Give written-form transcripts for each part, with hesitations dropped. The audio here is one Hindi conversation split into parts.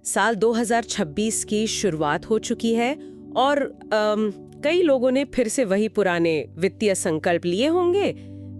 साल 2026 की शुरुआत हो चुकी है और कई लोगों ने फिर से वही पुराने वित्तीय संकल्प लिए होंगे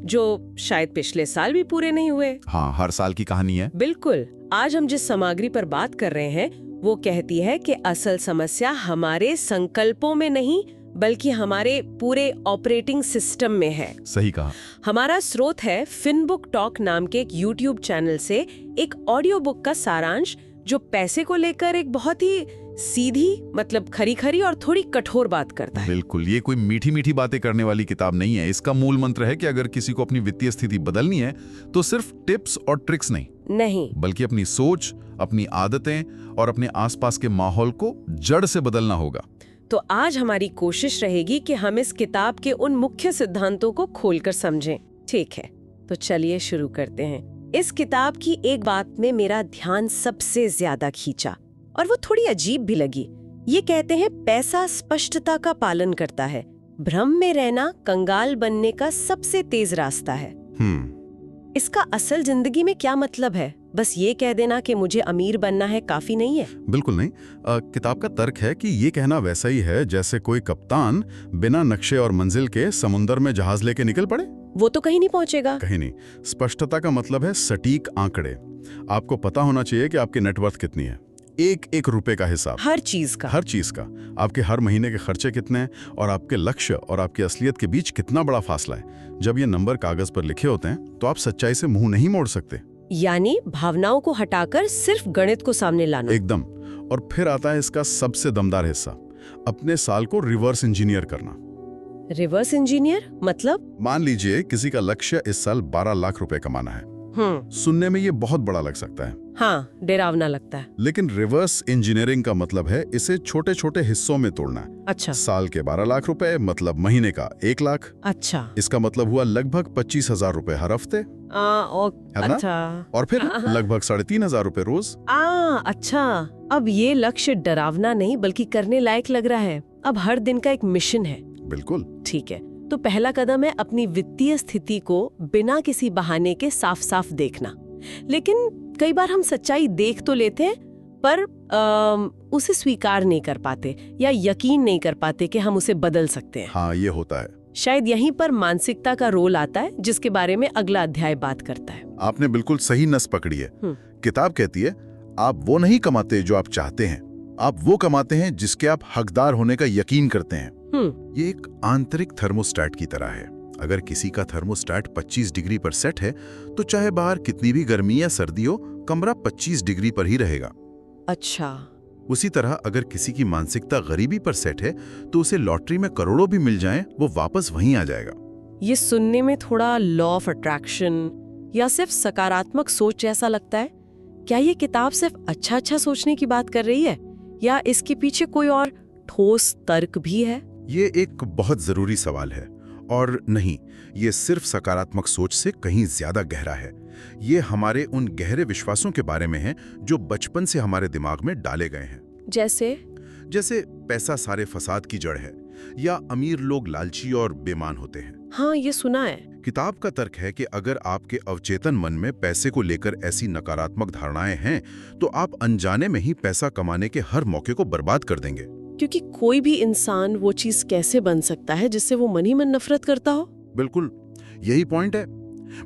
जो शायद पिछले साल भी पूरे नहीं हुए। हाँ, हर साल की कहानी है। बिल्कुल। आज हम जिस सामग्री पर बात कर रहे हैं वो कहती है कि असल समस्या हमारे संकल्पों में नहीं बल्कि हमारे पूरे ऑपरेटिंग सिस्टम में है। सही कहा। हमारा स्रोत है फिनबुक टॉक नाम के एक यूट्यूब चैनल से एक ऑडियो बुक का सारांश जो पैसे को लेकर एक बहुत ही सीधी मतलब खरी और थोड़ी कठोर बात करता है। बिल्कुल, ये कोई मीठी मीठी बातें करने वाली किताब नहीं है। इसका मूल मंत्र है कि अगर किसी को अपनी वित्तीय स्थिति बदलनी है तो सिर्फ टिप्स और ट्रिक्स नहीं बल्कि अपनी सोच, अपनी आदतें और अपने आसपास के माहौल को जड़ से बदलना होगा। तो आज हमारी कोशिश रहेगी कि हम इस किताब के उन मुख्य सिद्धांतों को खोलकर समझें। ठीक है, तो चलिए शुरू करते हैं। इस किताब की एक बात में मेरा ध्यान सबसे ज्यादा खींचा और वो थोड़ी अजीब भी लगी। ये कहते हैं पैसा स्पष्टता का पालन करता है, भ्रम में रहना कंगाल बनने का सबसे तेज रास्ता है। इसका असल जिंदगी में क्या मतलब है? बस ये कह देना कि मुझे अमीर बनना है काफी नहीं है। बिल्कुल नहीं। किताब का तर्क है कि ये कहना वैसा ही है जैसे कोई कप्तान बिना नक्शे और मंजिल के समुंदर में जहाज लेके निकल पड़े। वो तो कहीं नहीं पहुंचेगा। कहीं नहीं। स्पष्टता का मतलब है सटीक आंकड़े। आपको पता होना चाहिए कि आपकी नेटवर्थ कितनी है, एक रुपए का हिसाब, हर चीज का, आपके हर महीने के खर्चे कितने हैं और आपके लक्ष्य और आपकी असलियत के बीच कितना बड़ा फासला है। जब ये नंबर कागज पर लिखे होते हैं तो आप सच्चाई से मुंह नहीं मोड़ सकते। यानी भावनाओं को हटाकर सिर्फ गणित को सामने लाना। एकदम। और फिर आता है इसका सबसे दमदार हिस्सा, अपने साल को रिवर्स इंजीनियर करना। रिवर्स इंजीनियर मतलब? मान लीजिए किसी का लक्ष्य इस साल 12 लाख रुपए कमाना है। सुनने में ये बहुत बड़ा लग सकता है। हाँ, डरावना लगता है। लेकिन रिवर्स इंजीनियरिंग का मतलब है इसे छोटे छोटे हिस्सों में तोड़ना। अच्छा। साल के 12 लाख रुपए मतलब महीने का 1 लाख। अच्छा। इसका मतलब हुआ लगभग 25,000 रुपए हर हफ्ते, है ना? अच्छा। और फिर लगभग 3,500 रुपए रोज। अच्छा, अब ये लक्ष्य डरावना नहीं बल्कि करने लायक लग रहा है। अब हर दिन का एक मिशन है। बिल्कुल। ठीक है, तो पहला कदम है अपनी वित्तीय स्थिति को बिना किसी बहाने के साफ साफ देखना। लेकिन कई बार हम सच्चाई देख तो लेते हैं पर उसे स्वीकार नहीं कर पाते या यकीन नहीं कर पाते कि हम उसे बदल सकते हैं। हाँ, ये होता है। शायद यहीं पर मानसिकता का रोल आता है जिसके बारे में अगला अध्याय बात करता है। आपने बिल्कुल सही नस पकड़ी है। किताब कहती है आप वो नहीं कमाते जो आप चाहते हैं, आप वो कमाते हैं जिसके आप हकदार होने का यकीन करते हैं। ये एक आंतरिक थर्मोस्टेट की तरह है। अगर किसी का थर्मोस्टेट 25 डिग्री पर सेट है तो चाहे बाहर कितनी भी गर्मी या सर्दी हो, कमरा 25 डिग्री पर ही रहेगा। अच्छा। उसी तरह अगर किसी की मानसिकता गरीबी पर सेट है तो उसे लॉटरी में करोड़ों भी मिल जाएं, वो वापस वहीं आ जाएगा। ये सुनने में थोड़ा लॉ ऑफ अट्रैक्शन या सिर्फ सकारात्मक सोच जैसा लगता है। क्या ये किताब सिर्फ अच्छा सोचने की बात कर रही है या इसके पीछे कोई और ठोस तर्क भी है? ये एक बहुत जरूरी सवाल है और नहीं, ये सिर्फ सकारात्मक सोच से कहीं ज्यादा गहरा है। ये हमारे उन गहरे विश्वासों के बारे में है जो बचपन से हमारे दिमाग में डाले गए हैं। जैसे पैसा सारे फसाद की जड़ है या अमीर लोग लालची और बेईमान होते हैं। हाँ, ये सुना है। किताब का तर्क है कि अगर आपके अवचेतन मन में पैसे को लेकर ऐसी नकारात्मक धारणाएं हैं तो आप अनजाने में ही पैसा कमाने के हर मौके को बर्बाद कर देंगे। क्योंकि कोई भी इंसान वो चीज कैसे बन सकता है जिससे वो मन ही मन नफरत करता हो? बिल्कुल, यही पॉइंट है।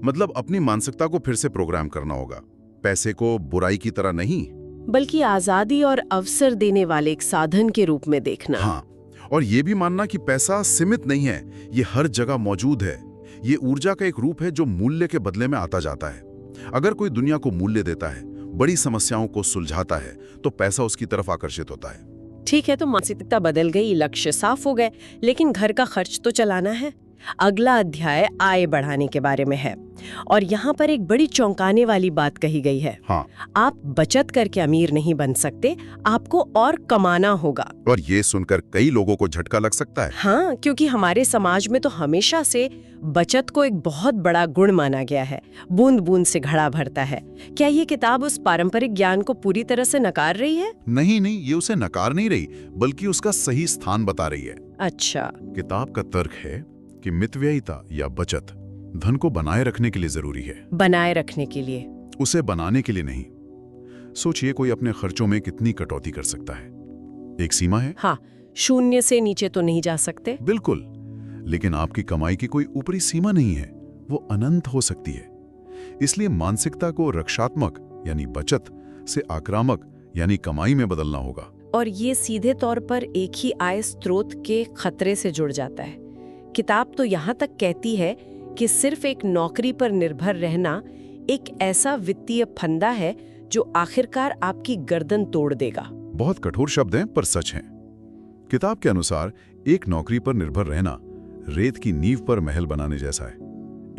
मतलब अपनी मानसिकता को फिर से प्रोग्राम करना होगा, पैसे को बुराई की तरह नहीं बल्कि आजादी और अवसर देने वाले एक साधन के रूप में देखना। हाँ, और ये भी मानना कि पैसा सीमित नहीं है, ये हर जगह मौजूद है। ये ऊर्जा का एक रूप है जो मूल्य के बदले में आता जाता है। अगर कोई दुनिया को मूल्य देता है, बड़ी समस्याओं को सुलझाता है, तो पैसा उसकी तरफ आकर्षित होता है। ठीक है, तो मानसिकता बदल गई, लक्ष्य साफ हो गए, लेकिन घर का खर्च तो चलाना है। अगला अध्याय आय बढ़ाने के बारे में है और यहाँ पर एक बड़ी चौंकाने वाली बात कही गई है। हाँ। आप बचत करके अमीर नहीं बन सकते, आपको और कमाना होगा। और ये सुनकर कई लोगों को झटका लग सकता है। हाँ, क्योंकि हमारे समाज में तो हमेशा से बचत को एक बहुत बड़ा गुण माना गया है, बूंद बूंद से घड़ा भरता है। क्या ये किताब उस पारंपरिक ज्ञान को पूरी तरह से नकार रही है? नहीं, ये उसे नकार नहीं रही, बल्कि उसका सही स्थान बता रही है। अच्छा। किताब का तर्क है कि मितव्ययिता या बचत धन को बनाए रखने के लिए जरूरी है। बनाए रखने के लिए? उसे बनाने के लिए नहीं। सोचिए कोई अपने खर्चों में कितनी कटौती कर सकता है। एक सीमा है। हाँ, 0 से नीचे तो नहीं जा सकते। बिल्कुल, लेकिन आपकी कमाई की कोई ऊपरी सीमा नहीं है, वो अनंत हो सकती है। इसलिए मानसिकता को रक्षात्मक यानी बचत से आक्रामक यानी कमाई में बदलना होगा। और ये सीधे तौर पर एक ही आय स्रोत के खतरे से जुड़ जाता है। किताब तो यहाँ तक कहती है कि सिर्फ एक नौकरी पर निर्भर रहना एक ऐसा वित्तीय फंदा है जो आखिरकार आपकी गर्दन तोड़ देगा। बहुत कठोर शब्द हैं पर सच हैं। किताब के अनुसार एक नौकरी पर निर्भर रहना रेत की नींव पर महल बनाने जैसा है।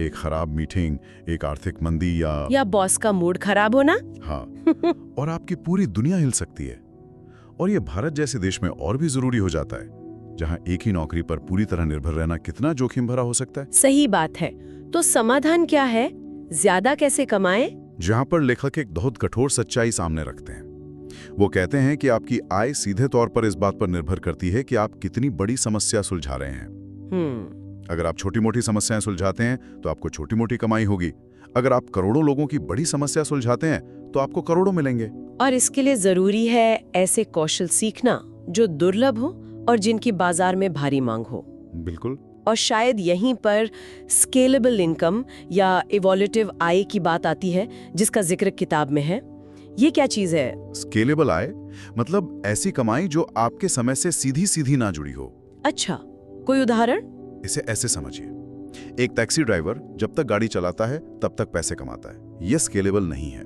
एक खराब मीटिंग, एक आर्थिक मंदी या बॉस का मूड खराब होना। हाँ, और आपकी पूरी दुनिया हिल सकती है। और ये भारत जैसे देश में और भी जरूरी हो जाता है, जहां एक ही नौकरी पर पूरी तरह निर्भर रहना कितना जोखिम भरा हो सकता है। सही बात है। तो समाधान क्या है? ज्यादा कैसे कमाएं? जहां पर लेखक एक बहुत कठोर सच्चाई सामने रखते हैं। वो कहते हैं कि आपकी आय सीधे तौर पर इस बात पर निर्भर करती है कि आप कितनी बड़ी समस्या सुलझा रहे हैं। अगर आप छोटी मोटी समस्याएं सुलझाते हैं तो आपको छोटी मोटी कमाई होगी। अगर आप करोड़ों लोगों की बड़ी समस्या सुलझाते हैं तो आपको करोड़ों मिलेंगे। और इसके लिए जरूरी है ऐसे कौशल सीखना जो दुर्लभ हो और जिनकी बाजार में भारी मांग हो। बिल्कुल। और शायद यहीं पर स्केलेबल इनकम या इवोल्यूटिव आय की बात आती है, जिसका जिक्र किताब में है। ये क्या चीज है? स्केलेबल आय मतलब ऐसी कमाई जो आपके समय से सीधी सीधी ना जुड़ी हो। अच्छा, कोई उदाहरण? इसे ऐसे समझिए, एक टैक्सी ड्राइवर जब तक गाड़ी चलाता है तब तक पैसे कमाता है। यह स्केलेबल नहीं है।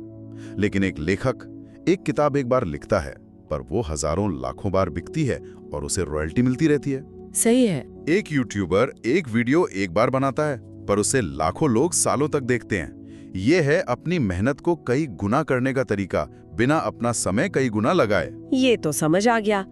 लेकिन एक लेखक एक किताब एक बार लिखता है पर वो हजारों लाखों बार बिकती है और उसे रॉयल्टी मिलती रहती है। सही है। एक यूट्यूबर एक वीडियो एक बार बनाता है पर उसे लाखों लोग सालों तक देखते हैं। ये है अपनी मेहनत को कई गुना करने का तरीका, बिना अपना समय कई गुना लगाए। ये तो समझ आ गया।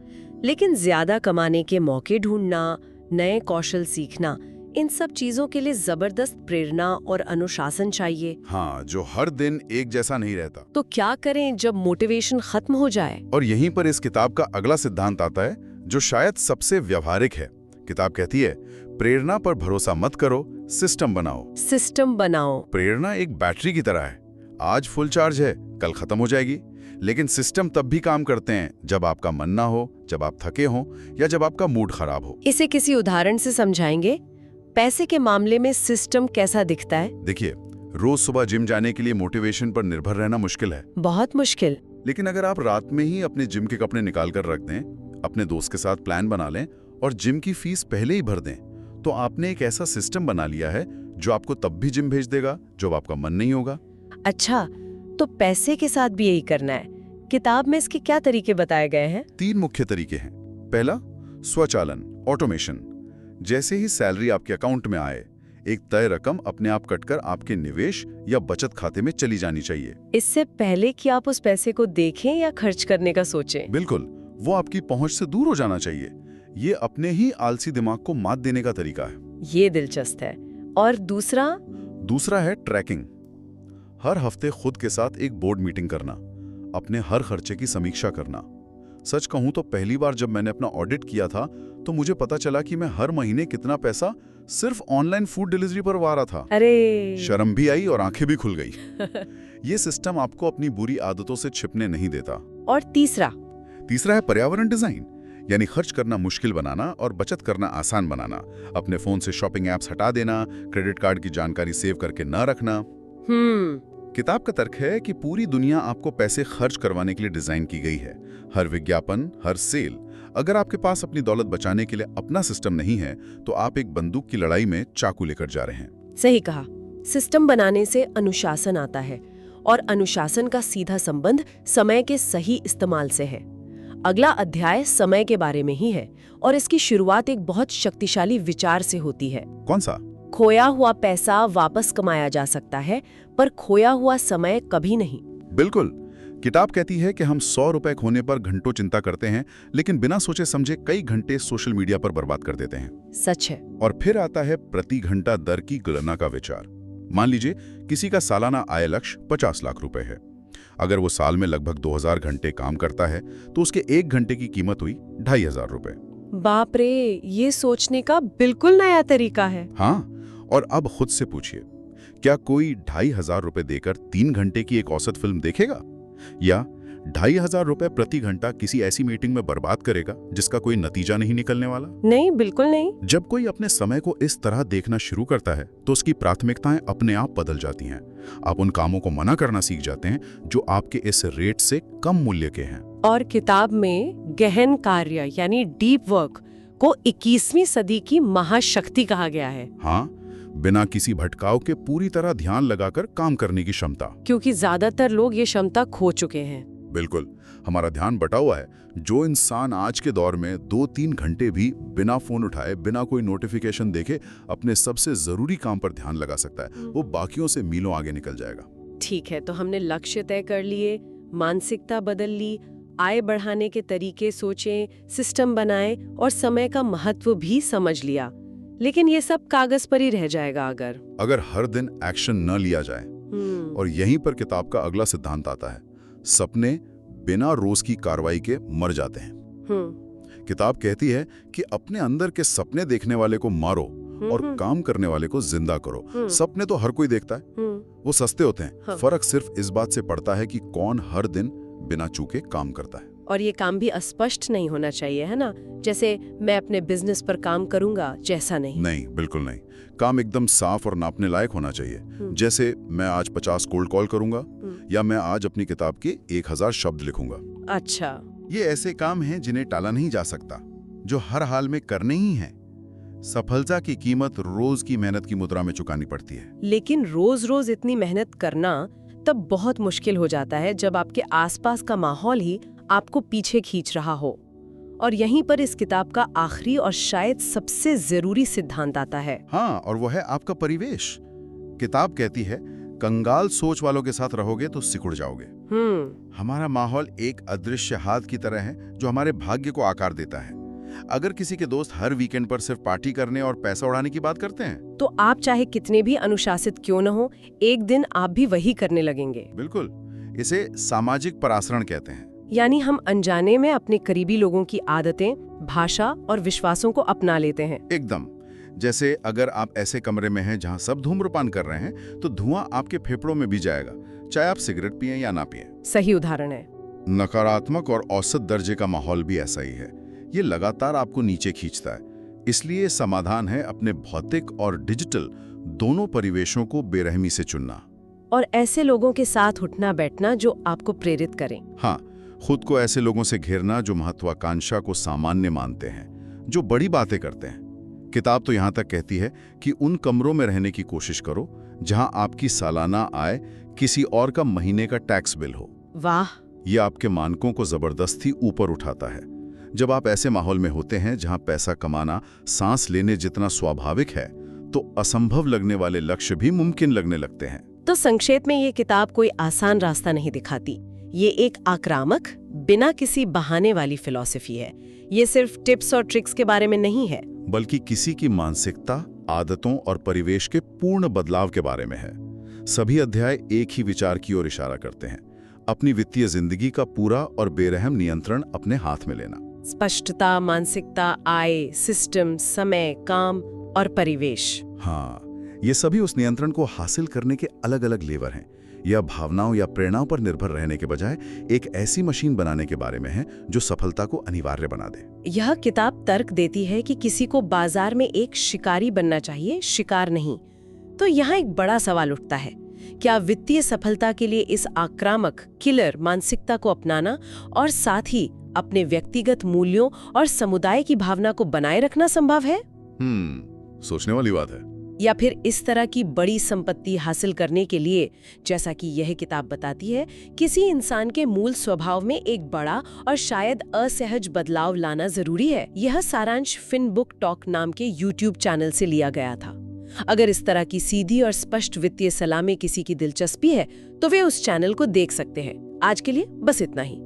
लेकिन ज्यादा कमाने के मौके ढूंढना, नए कौशल सीखना, इन सब चीजों के लिए जबरदस्त प्रेरणा और अनुशासन चाहिए। हाँ, जो हर दिन एक जैसा नहीं रहता। तो क्या करें जब मोटिवेशन खत्म हो जाए? और यहीं पर इस किताब का अगला सिद्धांत आता है जो शायद सबसे व्यावहारिक है। किताब कहती है, प्रेरणा पर भरोसा मत करो, सिस्टम बनाओ। सिस्टम बनाओ। प्रेरणा एक बैटरी की तरह है। आज फुल चार्ज है, कल खत्म हो जाएगी। लेकिन सिस्टम तब भी काम करते हैं जब आपका मन ना हो, जब आप थके हों या जब आपका मूड खराब हो। इसे किसी उदाहरण से समझाएंगे? पैसे के मामले में सिस्टम कैसा दिखता है? देखिए, रोज सुबह जिम जाने के लिए मोटिवेशन पर निर्भर रहना मुश्किल है। बहुत मुश्किल। लेकिन अगर आप रात में ही अपने जिम के कपड़े निकाल कर रख दें, अपने दोस्त के साथ प्लान बना लें और जिम की फीस पहले ही भर दें, तो आपने एक ऐसा सिस्टम बना लिया है जो आपको तब भी जिम भेज देगा जब आपका मन नहीं होगा। अच्छा, तो पैसे के साथ भी यही करना है। किताब में इसके क्या तरीके बताए गए हैं? 3 मुख्य तरीके हैं। पहला, स्वचालन, ऑटोमेशन। जैसे ही सैलरी आपके अकाउंट में आए, एक तय रकम अपने आप कटकर आपके निवेश या बचत खाते में चली जानी चाहिए। इससे पहले कि आप उस पैसे को देखें या खर्च करने का सोचें। बिल्कुल, वो आपकी पहुंच से दूर हो जाना चाहिए। ये अपने ही आलसी दिमाग को मात देने का तरीका है। ये दिलचस्प है। और दूसरा है ट्रैकिंग। हर हफ्ते खुद के साथ एक बोर्ड मीटिंग करना, अपने हर खर्चे की समीक्षा करना। सच कहूं तो पहली बार जब मैंने अपना ऑडिट किया था तो मुझे पता चला कि मैं हर महीने कितना पैसा सिर्फ ऑनलाइन फूड डिलीवरी पर वारा था। अरे! शर्म भी आई और आंखें भी खुल गई। ये सिस्टम आपको अपनी बुरी आदतों से छिपने नहीं देता। और तीसरा है पर्यावरण डिजाइन, यानी खर्च करना मुश्किल बनाना और बचत करना आसान बनाना। अपने फोन से शॉपिंग एप्स हटा देना, क्रेडिट कार्ड की जानकारी सेव करके न रखना। किताब का तर्क है कि पूरी दुनिया आपको पैसे खर्च करवाने के लिए डिजाइन की गई है। हर विज्ञापन, हर सेल। अगर आपके पास अपनी दौलत बचाने के लिए अपना सिस्टम नहीं है तो आप एक बंदूक की लड़ाई में चाकू लेकर जा रहे हैं। सही कहा। सिस्टम बनाने से अनुशासन आता है और अनुशासन का सीधा संबंध समय के सही इस्तेमाल से है। अगला अध्याय समय के बारे में ही है और इसकी शुरुआत एक बहुत शक्तिशाली विचार से होती है। कौन सा? खोया हुआ पैसा वापस कमाया जा सकता है, पर खोया हुआ समय कभी नहीं। बिल्कुल। किताब कहती है कि हम 100 रुपए खोने पर घंटों चिंता करते हैं, लेकिन बिना सोचे समझे कई घंटे सोशल मीडिया पर बर्बाद कर देते हैं। सच है। और फिर आता है प्रति घंटा दर की गणना का विचार। मान लीजिए किसी का सालाना आय लक्ष्य 50 लाख रुपए है। अगर वो साल में लगभग 2000 घंटे काम करता है तो उसके 1 घंटे की कीमत हुई 2500 रुपए। बाप रे, ये सोचने का बिल्कुल नया तरीका है। हाँ, और अब खुद से पूछिए, क्या कोई 2500 रुपए देकर 3 घंटे की एक औसत फिल्म देखेगा? या ₹2,500 प्रति घंटा किसी ऐसी मीटिंग में बर्बाद करेगा जिसका कोई नतीजा नहीं निकलने वाला? नहीं, बिल्कुल नहीं। जब कोई अपने समय को इस तरह देखना शुरू करता है तो उसकी प्राथमिकताएं अपने आप बदल जाती हैं। आप उन कामों को मना करना सीख जाते हैं जो आपके इस रेट से कम मूल्य के हैं। और किताब में गहन कार्य यानी डीप वर्क को 21वीं सदी की महाशक्ति कहा गया है। हाँ, बिना किसी भटकाव के पूरी तरह ध्यान लगाकर काम करने की क्षमता। क्योंकि ज्यादातर लोग ये क्षमता खो चुके हैं। बिल्कुल, हमारा ध्यान बटा हुआ है। जो इंसान आज के दौर में 2-3 घंटे भी बिना फोन उठाए, बिना कोई नोटिफिकेशन देखे अपने सबसे जरूरी काम पर ध्यान लगा सकता है, वो बाकियों से मीलों आगे निकल जाएगा। ठीक है, तो हमने लक्ष्य तय कर लिए, मानसिकता बदल ली, आय बढ़ाने के तरीके सोचे, सिस्टम बनाए और समय का महत्व भी समझ लिया। लेकिन ये सब कागज पर ही रह जाएगा अगर हर दिन एक्शन न लिया जाए। और यहीं पर किताब का अगला सिद्धांत आता है, सपने बिना रोज की कार्रवाई के मर जाते हैं। किताब कहती है कि अपने अंदर के सपने देखने वाले को मारो और काम करने वाले को जिंदा करो। सपने तो हर कोई देखता है, वो सस्ते होते हैं। हाँ। फर्क सिर्फ इस बात से पड़ता है कि कौन हर दिन बिना चूके काम करता है। और ये काम भी अस्पष्ट नहीं होना चाहिए, है ना? जैसे मैं अपने बिजनेस पर काम करूंगा जैसा नहीं, बिल्कुल नहीं। काम एकदम साफ और नापने लायक होना चाहिए। जैसे मैं आज 50 कोल्ड कॉल करूंगा या मैं आज अपनी किताब के 1000 शब्द लिखूंगा। अच्छा, ये ऐसे काम हैं जिन्हें टाला नहीं जा सकता, जो हर हाल में करने ही हैं। सफलता की कीमत रोज की मेहनत की मुद्रा में चुकानी पड़ती है। लेकिन रोज रोज इतनी मेहनत करना तब बहुत मुश्किल हो जाता है जब आपके आसपास का माहौल ही आपको पीछे खींच रहा हो। और यहीं पर इस किताब का आखिरी और शायद सबसे जरूरी सिद्धांत आता है। हाँ, और वो है आपका परिवेश। किताब कहती है, कंगाल सोच वालों के साथ रहोगे तो सिकुड़ जाओगे। हमारा माहौल एक अदृश्य हाथ की तरह है जो हमारे भाग्य को आकार देता है। अगर किसी के दोस्त हर वीकेंड पर सिर्फ पार्टी करने और पैसा उड़ाने की बात करते हैं, तो आप चाहे कितने भी अनुशासित क्यों न हो, एक दिन आप भी वही करने लगेंगे। बिल्कुल, इसे सामाजिक परासरण कहते हैं। यानी हम अनजाने में अपने करीबी लोगों की आदतें, भाषा और विश्वासों को अपना लेते हैं। एकदम। जैसे अगर आप ऐसे कमरे में हैं जहां सब धूम्रपान कर रहे हैं, तो धुआं आपके फेफड़ों में भी जाएगा, चाहे आप सिगरेट पिएं या ना पिएं। सही उदाहरण है। नकारात्मक और औसत दर्जे का माहौल भी ऐसा ही है। ये लगातार आपको नीचे खींचता है। इसलिए समाधान है अपने भौतिक और डिजिटल दोनों परिवेशों को बेरहमी से चुनना। और ऐसे लोगों के साथ उठना बैठना जो आपको प्रेरित करें। हाँ, खुद को ऐसे लोगों से घेरना जो महत्वाकांक्षा को सामान्य मानते हैं, जो बड़ी बातें करते हैं। किताब तो यहाँ तक कहती है कि उन कमरों में रहने की कोशिश करो जहाँ आपकी सालाना आय किसी और का महीने का टैक्स बिल हो। वाह! ये आपके मानकों को जबरदस्ती ऊपर उठाता है। जब आप ऐसे माहौल में होते हैं जहाँ पैसा कमाना सांस लेने जितना स्वाभाविक है, तो असंभव लगने वाले लक्ष्य भी मुमकिन लगने लगते हैं। तो संक्षेप में ये किताब कोई आसान रास्ता नहीं दिखाती। ये एक आक्रामक, बिना किसी बहाने वाली फिलॉसफी है। ये सिर्फ टिप्स और ट्रिक्स के बारे में नहीं है, बल्कि किसी की मानसिकता, आदतों और परिवेश के पूर्ण बदलाव के बारे में है। सभी अध्याय एक ही विचार की ओर इशारा करते हैं, अपनी वित्तीय जिंदगी का पूरा और बेरहम नियंत्रण अपने हाथ में लेना। स्पष्टता, मानसिकता, आय, सिस्टम, समय, काम और परिवेश। हाँ, ये सभी उस नियंत्रण को हासिल करने के अलग अलग लेवर हैं। यह भावनाओं या प्रेरणाओं पर निर्भर रहने के बजाय एक ऐसी मशीन बनाने के बारे में है जो सफलता को अनिवार्य बना दे। यह किताब तर्क देती है कि किसी को बाजार में एक शिकारी बनना चाहिए, शिकार नहीं। तो यहाँ एक बड़ा सवाल उठता है, क्या वित्तीय सफलता के लिए इस आक्रामक, किलर मानसिकता को अपनाना और साथ ही अपने व्यक्तिगत मूल्यों और समुदाय की भावना को बनाए रखना संभव है? सोचने वाली बात है। या फिर इस तरह की बड़ी संपत्ति हासिल करने के लिए, जैसा कि यह किताब बताती है, किसी इंसान के मूल स्वभाव में एक बड़ा और शायद असहज बदलाव लाना जरूरी है। यह सारांश फिन बुक टॉक नाम के YouTube चैनल से लिया गया था। अगर इस तरह की सीधी और स्पष्ट वित्तीय सलाह में किसी की दिलचस्पी है, तो वे उस चैनल को देख सकते हैं। आज के लिए बस इतना ही।